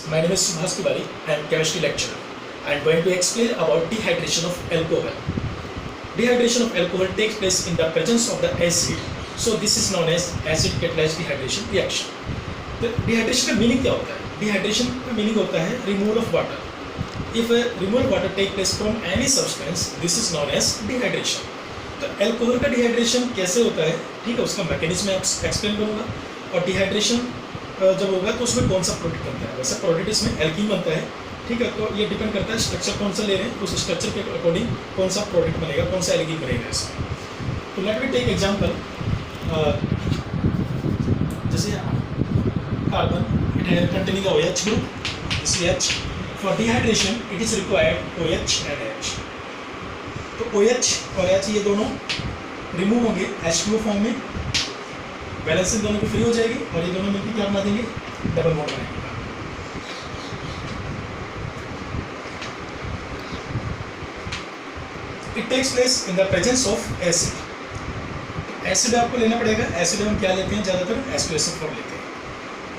My name is Subhas Tiwari. I am chemistry lecturer. I am going to explain about dehydration of alcohol. Dehydration of alcohol takes place in the presence of the acid. So this is known as acid catalyzed dehydration reaction. तो dehydration का meaning क्या होता है? Dehydration का meaning होता है removal of water. If a removal of water take place from any substance, this is known as dehydration. तो alcohol का डिहाइड्रेशन कैसे होता है, ठीक है, उसका मैकेनिज्म मैं एक्सप्लेन करूँगा. और डिहाइड्रेशन जब होगा तो उसमें कौन सा प्रोडक्ट बनता है. वैसे प्रोडक्ट इसमें एल्कीन बनता है, ठीक है. तो ये डिपेंड करता है स्ट्रक्चर कौन सा ले रहे हैं, उस स्ट्रक्चर के अकॉर्डिंग कौन सा प्रोडक्ट बनेगा, कौन सा एल्कीन बनेगा इसमें. तो लेट मी टेक एग्जांपल. जैसे कार्बन इट है containing OH group, this H. For dehydration it is required OH and H. तो OH और H ये दोनों रिमूव होंगे H2O फॉर्म में, बैलेंस इन दोनों की फ्री हो जाएगी और ये दोनों मिलकर क्या बना देंगे, डबल बॉन्ड बनाएंगे. It takes place in the presence of acid. Acid आपको लेना पड़ेगा. एसिड हम क्या लेते हैं, ज़्यादातर H2SO4 लेते हैं.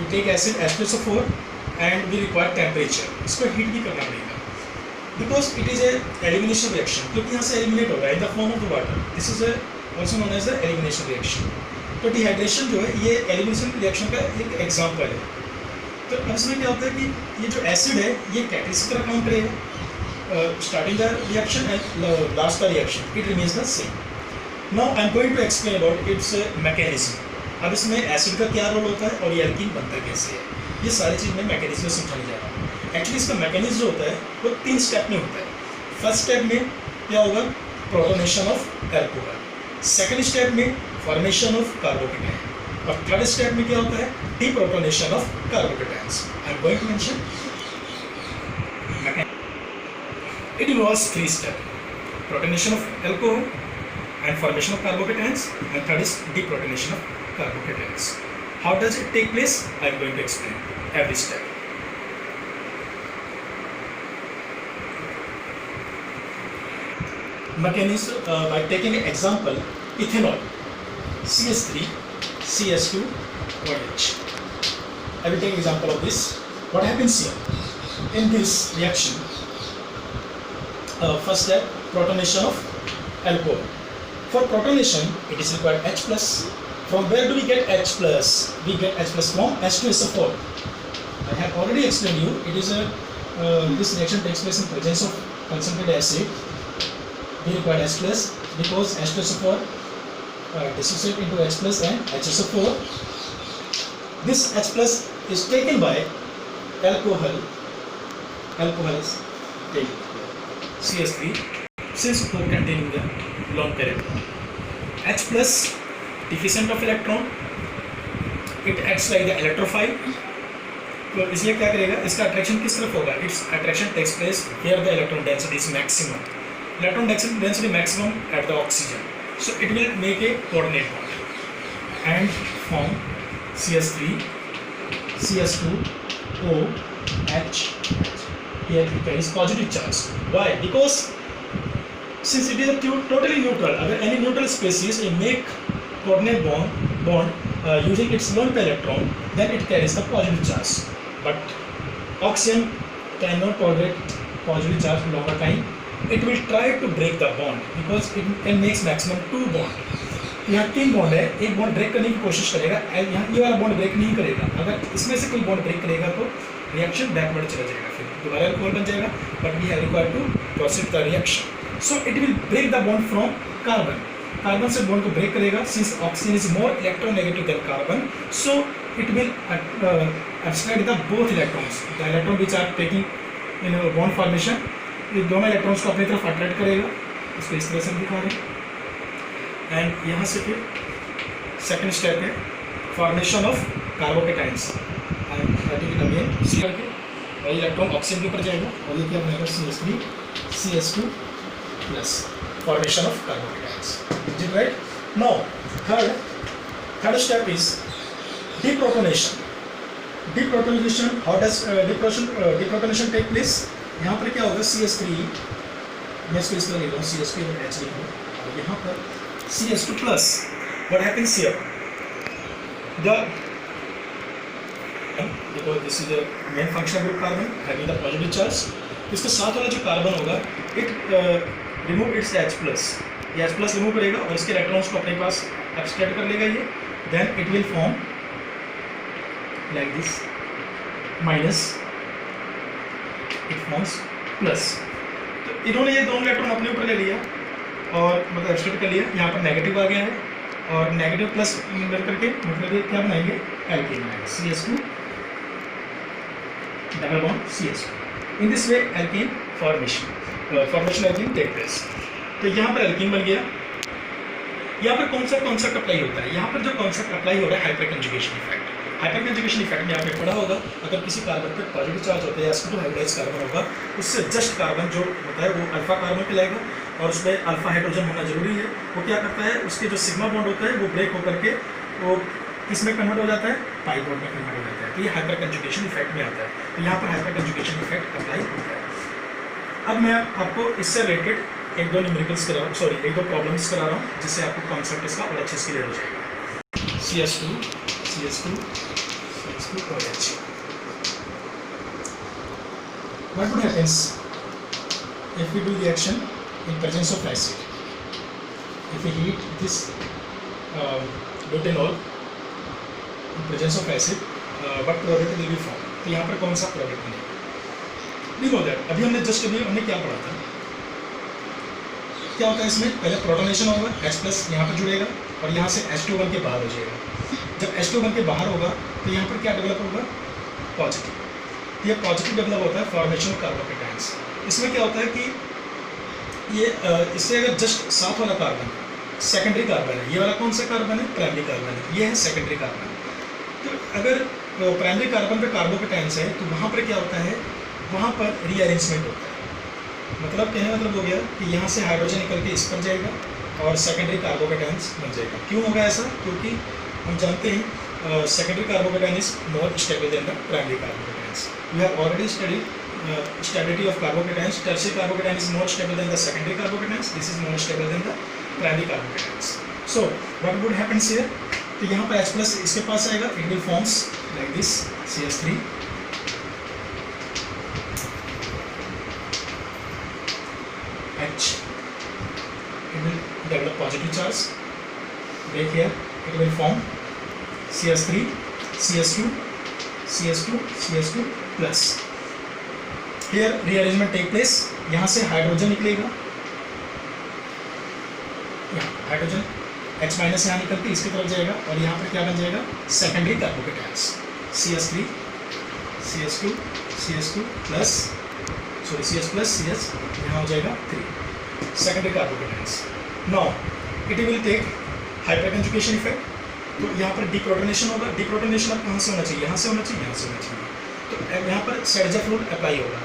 You take acid H2SO4 and we require temperature. इसको हीट भी करना पड़ेगा because it is a elimination reaction, क्योंकि यहाँ से एलिमिनेट होगा in the form of the water. This is also known as the elimination reaction. तो डिहाइड्रेशन जो है ये एलिमिनेशन रिएक्शन का एक एग्जाम्पल है. तो अब इसमें क्या होता है कि ये जो एसिड है ये कैटलिस्ट की तरह काम करेगा, starting the reaction and last the reaction it remains the same. Now I am going to explain about its mechanism. अब इसमें एसिड का क्या रोल होता है और ये एल्कीन बनता कैसे है, ये सारी चीज़ मैं मैकेनिज्म समझाने जा रहा हूँ. एक्चुअली इसका मैकेनिज्म जो होता है वो 3 स्टेप में होता है. फर्स्ट स्टेप में क्या होगा, protonation of alcohol. Second step में फॉर्मेशन ऑफ कार्बोकेटाइन. और थर्ड स्टेप में क्या होता है, deprotonation of carbocations. I am going to mention. It involves 3 step, protonation of alcohol and formation of carbocations, and third is deprotonation of carbocations. How does it take place? I am going to explain every step. Mechanism by taking an example, ethanol, CH3, CH2, OH. I will take example of this. What happens here in this reaction? First step, protonation of alcohol. For protonation, it is required H plus. From where do we get H plus? We get H plus from H2SO4. I have already explained you. It is this reaction takes place in presence of concentrated acid. We require H plus because H2SO4 dissociate into H plus and HSO4. This H plus is taken by alcohol. Alcohol is taken CH3 since 4 containing the lone pair. H plus deficient of electron, it acts like the electrophile. तो इसलिए क्या करेगा, इसका attraction किस तरफ होगा, its attraction takes place where the electron density is maximum. Electron density maximum at the oxygen. So it will make a coordinate bond and form CH3 CH2 OH. Here it carries positive charge. Why? Because since it is a totally neutral, अगर any neutral species make coordinate bond using its lone pair electron, then it carries the positive charge. But oxygen cannot tolerate positive charge for longer time. It will try to break the bond because it can make maximum 2 bond. यहाँ 3 bond है, एक bond break करने की कोशिश करेगा, यहाँ ये वाला बॉन्ड ब्रेक नहीं करेगा. अगर इसमें से कोई बॉन्ड ब्रेक करेगा तो रिएक्शन बैकवर्ड चला जाएगा, फिर दोबारा अल्कोहल बन जाएगा. But we have required to proceed the reaction. So it will break the bond from carbon. Carbon से bond को break करेगा. Since oxygen is more electronegative than carbon, so it will abstract the both electrons. The electron which are taking in a bond formation, ये दोनों electrons को अपनी तरफ attract करेगा. इसको इस तरह से दिखा रहे हैं. And यहाँ से फिर second step है formation of carbocations. And writing it again. C करके और ये electron oxygen के ऊपर जाएगा और ये क्या बनेगा, CH3 CH2 plus formation of carbocations. Is it right? Now, third step is deprotonation. Deprotonation. How does deprotonation take place? यहाँ पर क्या होगा, CH3, मैं इसको इस तरह लिख रहा हूँ, CH3 और H लिख रहा हूँ, और यहाँ पर CH2 plus. What happens here? The because this is the main function group carbon having the positive charge. इसके साथ वाला जो कार्बन होगा it remove it's H plus, ये H प्लस रिमूव करेगा और इसके इलेक्ट्रॉन्स को अपने पास एब्स्ट्रैक्ट कर लेगा ये, then it will form like this minus, it forms plus. तो इन्होंने ये दोनों इलेक्ट्रॉन अपने ऊपर ले लिया और मतलब एब्स्ट्रैक्ट कर लिया, यहाँ पर नेगेटिव आ गया है और नेगेटिव प्लस मिल करके मतलब ये क्या बनाएंगे, एल्कीन बनाएंगे, CH2 double bond CH2। In this way alkene formation alkene take place. तो यहाँ पर एल्कीन बन गया। यहाँ पर कौन सा कॉन्सेप्ट अप्लाई होता है, यहाँ पर जो कॉन्सेप्ट अप्लाई हो रहा है hyper conjugation effect. Hyper conjugation effect में आपने पढ़ा होगा, अगर किसी कार्बन पर पॉजिटिव चार्ज होता है, sp2 हाइब्रिडाइज कार्बन होगा, उससे जस्ट कार्बन जो होता है वो अल्फा कार्बन कहलाएगा और उसमें अल्फा हाइड्रोजन होना जरूरी है। वो क्या करता है, उसके जो सिग्मा बॉन्ड होता है वो ब्रेक होकर के वो किसमें कन्वर्ट हो जाता है, पाई बॉन्ड में कन्वर्ट हो जाता है। तो ये हाइपर कंजुगेशन इफेक्ट में आता है। तो यहाँ पर हाइपर कंजुगेशन इफेक्ट अप्लाई होता है। अब मैं आपको इससे रिलेटेड एक दो न्यूमेरिकल्स करा रहा हूँ, सॉरी एक दो प्रॉब्लम्स करा रहा हूँ, जिससे आपको कॉन्सेप्ट इसका और अच्छे से क्लियर हो जाएगा। CH2 OH। What would happens if we do reaction in presence of acid? If we heat this butanol in presence of acid, what product will be formed? तो यहाँ पर कौन सा प्रोडक्ट बनेगा? We know that अभी हमने क्या पढ़ा था, क्या होता है इसमें, पहले प्रोटोनेशन होगा, H प्लस यहाँ पर जुड़ेगा और यहाँ से H2 बन के बाहर हो जाएगा। जब H2 बन के बाहर होगा तो यहाँ पर क्या डेवलप होगा, पॉजिटिव। ये पॉजिटिव डेवलप होता है फॉर्मेशन ऑफ कार्बोकेटायंस। इसमें क्या होता है कि ये इससे अगर जस्ट साथ वाला कार्बन सेकेंडरी कार्बन है, ये वाला कौन सा कार्बन है, प्राइमरी कार्बन है, ये है सेकेंडरी कार्बन। तो अगर प्राइमरी कार्बन पे कार्बोकेटायंस है तो वहाँ पर क्या होता है, वहाँ पर रीअरेंजमेंट होता है। मतलब कहने का मतलब हो गया कि यहाँ से हाइड्रोजन निकल के इस पर जाएगा और सेकेंडरी कार्बोकेटायंस बन जाएगा। क्यों होगा ऐसा, क्योंकि हम जानते हैं secondary carbocation is more stable than the primary carbocations. We have already studied stability of carbocations. Tertiary carbocation is more stable than the secondary carbocations, this is more stable than the primary carbocations. So what would happens here, तो यहाँ पर H plus इसके पास आएगा, it will forms like this CH3 H, it will develop positive charge, break here, it will form CH3 CH2 CH2 CH2 plus. Here rearrangement take place, यहाँ से hydrogen निकलेगा, यहाँ हाइड्रोजन H माइनस यहाँ निकल के इसकी तरफ जाएगा और यहाँ पर क्या बन जाएगा, secondary carbocations CH3 CH2 CH2 plus sorry CH plus CH यहाँ हो जाएगा 3 secondary carbocations. Now it will take hyperconjugation effect. तो यहाँ पर डिप्रोटोनेशन होगा। डिप्रोटोनेशन अब कहाँ से होना चाहिए, यहाँ से होना चाहिए, यहाँ से होना चाहिए। तो यहाँ पर सेडजर रूल अप्लाई होगा।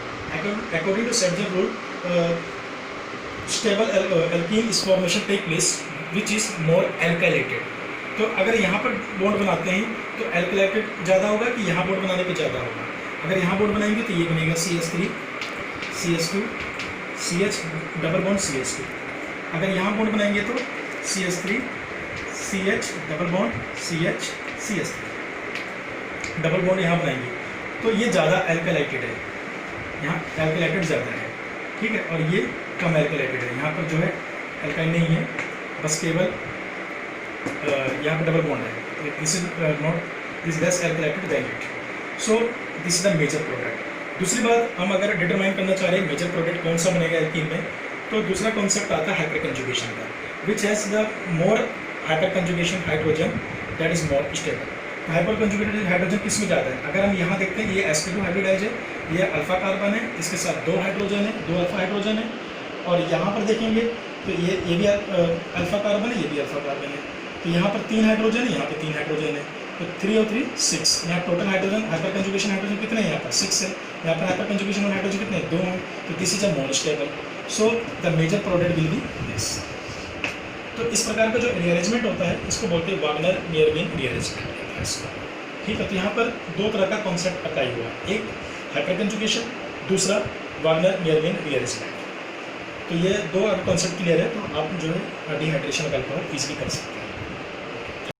According to Saytzeff rule stable alkene is formation take place which is more alkylated. तो अगर यहाँ पर बॉन्ड बनाते हैं तो एल्काइलेटेड ज़्यादा होगा कि यहाँ बॉन्ड बनाने पे ज़्यादा होगा। अगर यहाँ बॉन्ड बनाएंगे तो ये बनेगा CH3 CH2 CH double bond CH2। अगर यहाँ बॉन्ड बनाएंगे तो CH3 CH double bond CH CH3 double bond यहाँ बनाएंगे तो ये ज़्यादा एल्काइलेटेड है, यहाँ एल्काइलेटेड ज़्यादा है, ठीक है, और ये कम एल्काइलेटेड है। यहाँ पर जो है एल्काइन नहीं है, बस केवल यहाँ पर डबल बॉन्ड है। This is not this less alkylated than it, so this is the major product. दूसरी बात, हम अगर डिटरमाइन करना चाह रहे हैं मेजर प्रोडक्ट कौन सा बनेगा एल्कीन में, तो दूसरा कॉन्सेप्ट आता है हाइपर कंजुगेशन का, which has the more hyper conjugation hydrogen that is more stable. Hyper conjugated hydrogen किस में ज़्यादा है, अगर हम यहाँ देखते हैं ये sp2 हाइब्रिडाइज है, ये अल्फा कार्बन है, इसके साथ 2 हाइड्रोजन है, 2 अल्फा हाइड्रोजन है, और यहाँ पर देखेंगे तो ये भी अल्फा कार्बन है, ये भी अल्फा कार्बन है। तो यहाँ पर 3 हाइड्रोजन है, यहाँ पर 3 हाइड्रोजन है, तो 3 और 3 6। यहाँ total hydrogen hyper conjugation hydrogen कितने हैं, यहाँ पर 6 है, यहाँ पर हाइपर कंजुगेशन और हाइड्रोजन कितने हैं, 2 हैं। तो this is a more stable, so the major product will be this. तो इस प्रकार का जो रीअरेंजमेंट होता है इसको बोलते हैं वागनर नियरविन रीअरेंजमेंट। ठीक है, तो यहाँ पर 2 तरह का कॉन्सेप्ट अप्लाई हुआ, एक हाइपर कंजुगेशन, दूसरा वागनर नियरविन रीअरेंजमेंट। तो ये 2 कॉन्सेप्ट क्लियर है, तो आप जो है डिहाइड्रेशन का अल्कोहल ईजिली कर सकते हैं।